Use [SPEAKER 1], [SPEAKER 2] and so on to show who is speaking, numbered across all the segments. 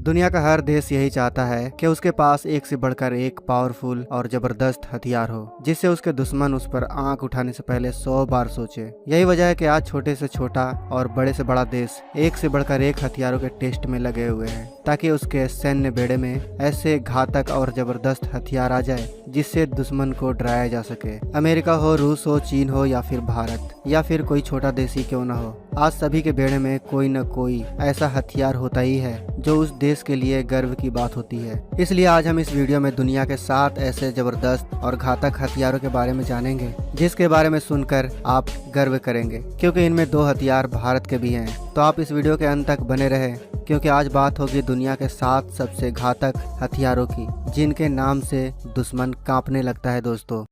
[SPEAKER 1] दुनिया का हर देश यही चाहता है कि उसके पास एक से बढ़कर एक पावरफुल और जबरदस्त हथियार हो, जिससे उसके दुश्मन उस पर आंख उठाने से पहले 100 बार सोचे। यही वजह है कि आज छोटे से छोटा और बड़े से बड़ा देश एक से बढ़कर एक हथियारों के टेस्ट में लगे हुए हैं, ताकि उसके सैन्य बेड़े में ऐसे घातक और जबरदस्त हथियार आ जाए जिससे दुश्मन को डराया जा सके। अमेरिका हो, रूस हो, चीन हो या फिर भारत या फिर कोई छोटा देश ही क्यों न हो, आज सभी के बेड़े में कोई न कोई ऐसा हथियार होता ही है जो उस देश के लिए गर्व की बात होती है। इसलिए आज हम इस वीडियो में दुनिया के 7 ऐसे जबरदस्त और घातक हथियारों के बारे में जानेंगे जिसके बारे में सुनकर आप गर्व करेंगे, क्योंकि इनमें 2 हथियार भारत के भी हैं। तो आप इस वीडियो के अंत तक बने रहे, क्योंकि आज बात होगी दुनिया के 7 सबसे घातक हथियारों की, जिनके नाम से दुश्मन कांपने लगता है। दोस्तों,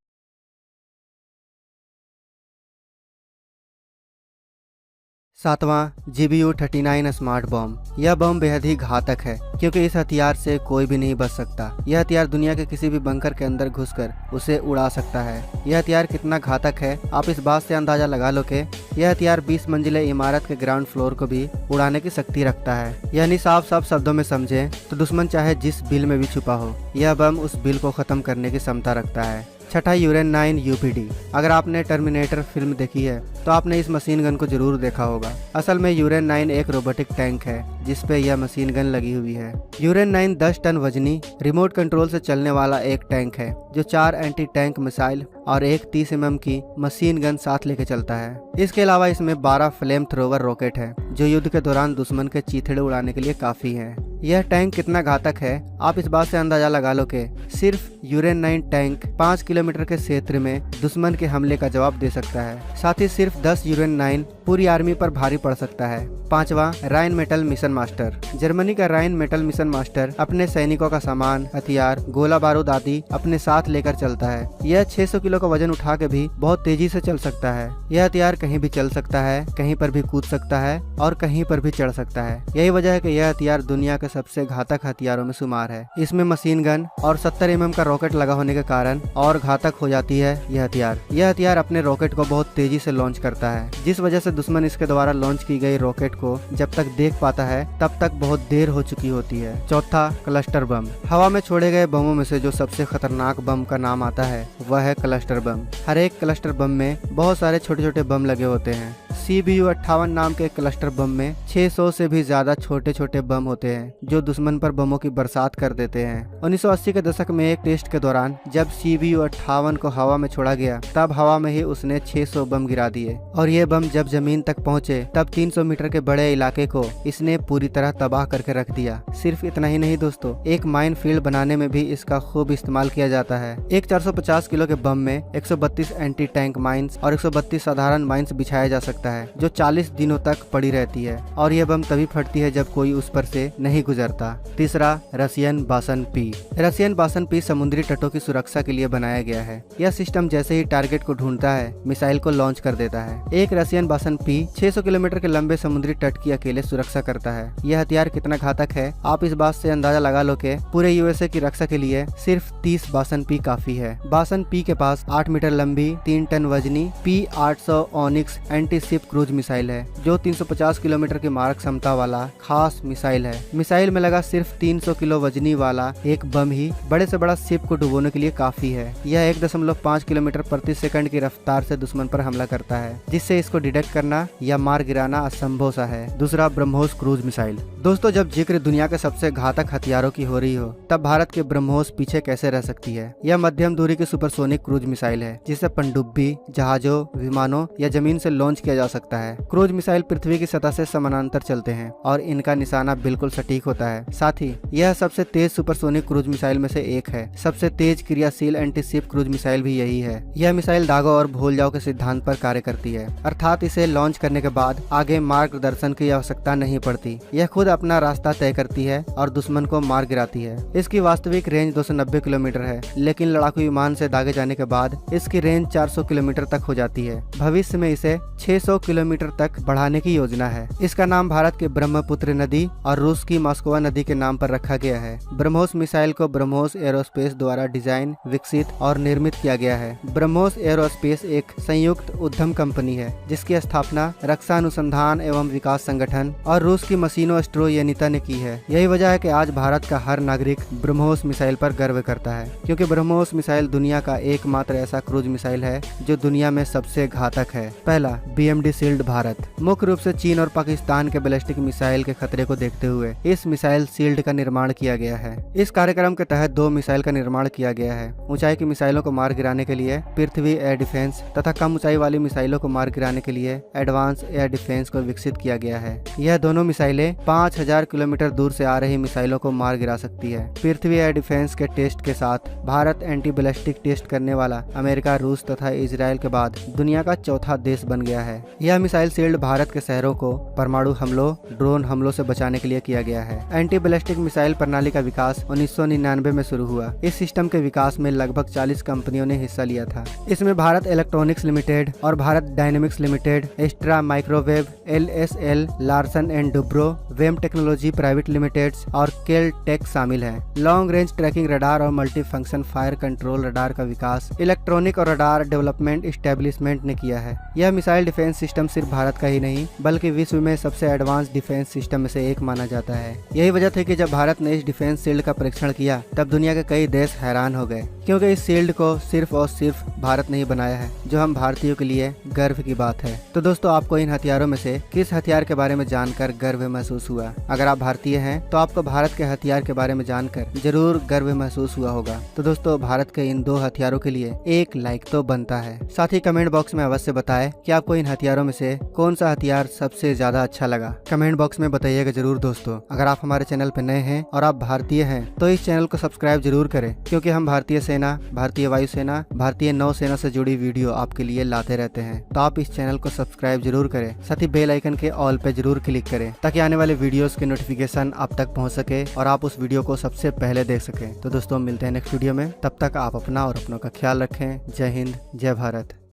[SPEAKER 1] 7वां GBU-39 स्मार्ट बम। यह बम बेहद ही घातक है, क्योंकि इस हथियार से कोई भी नहीं बच सकता। यह हथियार दुनिया के किसी भी बंकर के अंदर घुसकर उसे उड़ा सकता है। यह हथियार कितना घातक है, आप इस बात से अंदाजा लगा लो कि यह हथियार 20 मंजिले इमारत के ग्राउंड फ्लोर को भी उड़ाने की शक्ति रखता है। यानी साफ साफ शब्दों में समझे तो दुश्मन चाहे जिस बिल में भी छुपा हो, यह बम उस बिल को खत्म करने की क्षमता रखता है। छठा यूरेन 9 UPD। अगर आपने टर्मिनेटर फिल्म देखी है तो आपने इस मशीन गन को जरूर देखा होगा। असल में यूरेन 9 एक रोबोटिक टैंक है जिस पे यह मशीन गन लगी हुई है। यूरेन 9 10 टन वजनी रिमोट कंट्रोल से चलने वाला एक टैंक है जो 4 एंटी टैंक मिसाइल और एक 30 mm की मशीन गन साथ लेके चलता है। इसके अलावा इसमें 12 फ्लेम थ्रोवर रॉकेट है जो युद्ध के दौरान दुश्मन के चीथड़े उड़ाने के लिए काफी है। यह टैंक कितना घातक है, आप इस बात से अंदाजा लगा लो कि सिर्फ यूरेन 9 टैंक 5 किलोमीटर के क्षेत्र में दुश्मन के हमले का जवाब दे सकता है। साथ ही सिर्फ 10 यूरेन 9 पूरी आर्मी पर भारी पड़ सकता है। 5वां राइन मेटल मिशन मास्टर। जर्मनी का राइन मेटल मिशन मास्टर अपने सैनिकों का सामान, हथियार, गोला बारूद आदि अपने साथ लेकर चलता है। यह 600 किलो का वजन उठा के भी बहुत तेजी से चल सकता है। यह हथियार कहीं भी चल सकता है, कहीं पर भी कूद सकता है और कहीं पर भी चढ़ सकता है। यही वजह है कि यह हथियार दुनिया के सबसे घातक हथियारों में शुमार है। इसमें मशीन गन और 70 mm का रॉकेट लगा होने के कारण और घातक हो जाती है यह हथियार। यह हथियार अपने रॉकेट को बहुत तेजी से लॉन्च करता है, जिस वजह से दुश्मन इसके द्वारा लॉन्च की गई रॉकेट को जब तक देख पाता है तब तक बहुत देर हो चुकी होती है। चौथा क्लस्टर बम। हवा में छोड़े गए बमों में से जो सबसे खतरनाक बम का नाम आता है वह है क्लस्टर बम। हर एक क्लस्टर बम में बहुत सारे छोटे छोटे बम लगे होते हैं। CBU-58 नाम के क्लस्टर बम में 600 से भी ज्यादा छोटे छोटे बम होते हैं जो दुश्मन पर बमों की बरसात कर देते हैं। 1980 के दशक में एक टेस्ट के दौरान जब CBU-58 को हवा में छोड़ा गया तब हवा में ही उसने 600 बम गिरा दिए, और ये बम जब जमीन तक पहुंचे तब 300 मीटर के बड़े इलाके को इसने पूरी तरह तबाह करके रख दिया। सिर्फ इतना ही नहीं दोस्तों, एक माइन फील्ड बनाने में भी इसका खूब इस्तेमाल किया जाता है। एक 450 किलो के बम में 132 एंटी टैंक माइंस और 132 साधारण माइंस बिछाया जा सकता है जो 40 दिनों तक पड़ी रहती है, और यह बम तभी फटती है जब कोई उस पर से नहीं गुजरता। तीसरा रसियन बासन पी। रसियन बासन पी समुद्री तटों की सुरक्षा के लिए बनाया गया है। यह सिस्टम जैसे ही टारगेट को ढूंढता है मिसाइल को लॉन्च कर देता है। एक रसियन बासन पी 600 किलोमीटर के लंबे समुद्री तट की अकेले सुरक्षा करता है। यह हथियार कितना घातक है, आप इस बात से अंदाजा लगा लो कि पूरे USA की रक्षा के लिए सिर्फ 30 बासन पी काफी है। बासन पी के पास 8 मीटर लंबी 3 टन वजनी P-800 onyx anti ship cruise missile है जो 350 किलोमीटर की मारक क्षमता वाला खास मिसाइल है। मिसाइल में लगा सिर्फ 300 किलो वजनी वाला एक बम ही बड़े से बड़ा शिप को डुबोने के लिए काफी है। यह 1.5 किलोमीटर प्रति सेकंड की रफ्तार से दुश्मन पर हमला करता है, जिससे इसको डिटेक्ट करना या मार गिराना असंभव सा है। दूसरा ब्रह्मोस क्रूज मिसाइल। दोस्तों, जब जिक्र दुनिया के सबसे घातक हथियारों की हो रही हो तब भारत के ब्रह्मोस पीछे कैसे रह सकती है। यह मध्यम दूरी की सुपरसोनिक क्रूज मिसाइल है जिसे पनडुब्बी, जहाजों, विमानों या जमीन से लॉन्च किया जा सकता है। क्रूज मिसाइल पृथ्वी की सतह से समानांतर चलते हैं और इनका निशाना बिल्कुल सटीक होता है। साथ ही यह सबसे तेज सुपरसोनिक क्रूज मिसाइल में से एक है। सबसे तेज क्रियाशील एंटी शिप क्रूज मिसाइल भी यही है। यह मिसाइल दागो और भूल जाओ के सिद्धांत पर कार्य करती है, अर्थात इसे लॉन्च करने के बाद आगे मार्गदर्शन की आवश्यकता नहीं पड़ती। यह खुद अपना रास्ता तय करती है और दुश्मन को मार गिराती है। इसकी वास्तविक रेंज 290 किलोमीटर है, लेकिन लड़ाकू विमान से दागे जाने के बाद इसकी रेंज 400 किलोमीटर तक हो जाती है। भविष्य में इसे 600 600 किलोमीटर तक बढ़ाने की योजना है। इसका नाम भारत के ब्रह्मपुत्र नदी और रूस की मॉस्कोवा नदी के नाम पर रखा गया है। ब्रह्मोस मिसाइल को ब्रह्मोस एरोस्पेस द्वारा डिजाइन, विकसित और निर्मित किया गया है। ब्रह्मोस एरोस्पेस एक संयुक्त उद्यम कंपनी है जिसकी स्थापना रक्षा अनुसंधान एवं विकास संगठन और रूस की मशीनो स्ट्रोयेनिता ने की है। यही वजह है कि आज भारत का हर नागरिक ब्रह्मोस मिसाइल पर गर्व करता है, क्योंकि ब्रह्मोस मिसाइल दुनिया का एकमात्र ऐसा क्रूज मिसाइल है जो दुनिया में सबसे घातक है। पहला, BMD शील्ड भारत। मुख्य रूप से चीन और पाकिस्तान के बैलिस्टिक मिसाइल के खतरे को देखते हुए इस मिसाइल शील्ड का निर्माण किया गया है। इस कार्यक्रम के तहत 2 मिसाइल का निर्माण किया गया है। ऊंचाई की मिसाइलों को मार गिराने के लिए पृथ्वी एयर डिफेंस तथा कम ऊंचाई वाली मिसाइलों को मार गिराने के लिए एडवांस एयर डिफेंस को विकसित किया गया है। यह दोनों मिसाइलें 5000 किलोमीटर दूर से आ रही मिसाइलों को मार गिरा सकती है। पृथ्वी एयर डिफेंस के टेस्ट के साथ भारत एंटी बैलिस्टिक टेस्ट करने वाला अमेरिका, रूस तथा इजराइल के बाद दुनिया का चौथा देश बन गया है। यह मिसाइल शील्ड भारत के शहरों को परमाणु हमलों, ड्रोन हमलों से बचाने के लिए किया गया है। एंटी बैलिस्टिक मिसाइल प्रणाली का विकास 1999 में शुरू हुआ। इस सिस्टम के विकास में लगभग 40 कंपनियों ने हिस्सा लिया था। इसमें भारत इलेक्ट्रॉनिक्स लिमिटेड और Bharat dynamics limited, Astra microwave, LSL, Larsen and Toubro, VEM technology private limited और केल टेक शामिल है। लॉन्ग रेंज ट्रैकिंग रडार और multi function fire control radar का विकास इलेक्ट्रॉनिक और रडार डेवलपमेंट एस्टेब्लिशमेंट ने किया है। यह मिसाइल डिफेंस सिस्टम सिर्फ भारत का ही नहीं बल्कि विश्व में सबसे एडवांस डिफेंस सिस्टम में से एक माना जाता है। यही वजह थी कि जब भारत ने इस डिफेंस शील्ड का परीक्षण किया तब दुनिया के कई देश हैरान हो गए, क्योंकि इस शील्ड को सिर्फ और सिर्फ भारत ने ही बनाया है, जो हम भारतीयों के लिए गर्व की बात है। तो दोस्तों, आपको इन हथियारों में से किस हथियार के बारे में जानकर गर्व महसूस हुआ? अगर आप भारतीय हैं तो आपको भारत के हथियार के बारे में जानकर जरूर गर्व महसूस हुआ होगा। तो दोस्तों, भारत के इन 2 हथियारों के लिए एक लाइक तो बनता है। साथ ही कमेंट बॉक्स में अवश्य बताएं कि आपको इन हथियारों में से कौन सा हथियार सबसे ज्यादा अच्छा लगा। कमेंट बॉक्स में बताइएगा जरूर दोस्तों। अगर आप हमारे चैनल पर नए हैं और आप भारतीय हैं तो इस चैनल को सब्सक्राइब जरूर करें, क्योंकि हम भारतीय सेना, भारतीय वायुसेना, भारतीय नौसेना से जुड़ी वीडियो आपके लिए लाते रहते हैं। तो आप इस चैनल को सब्सक्राइब जरूर करें, साथ ही बेल आइकन के ऑल पे जरूर क्लिक करें, ताकि आने वाले वीडियोस के नोटिफिकेशन आप तक पहुंच सके और आप उस वीडियो को सबसे पहले देख सकें। तो दोस्तों, मिलते हैं नेक्स्ट वीडियो में। तब तक आप अपना और अपनों का ख्याल रखें। जय हिंद, जय भारत।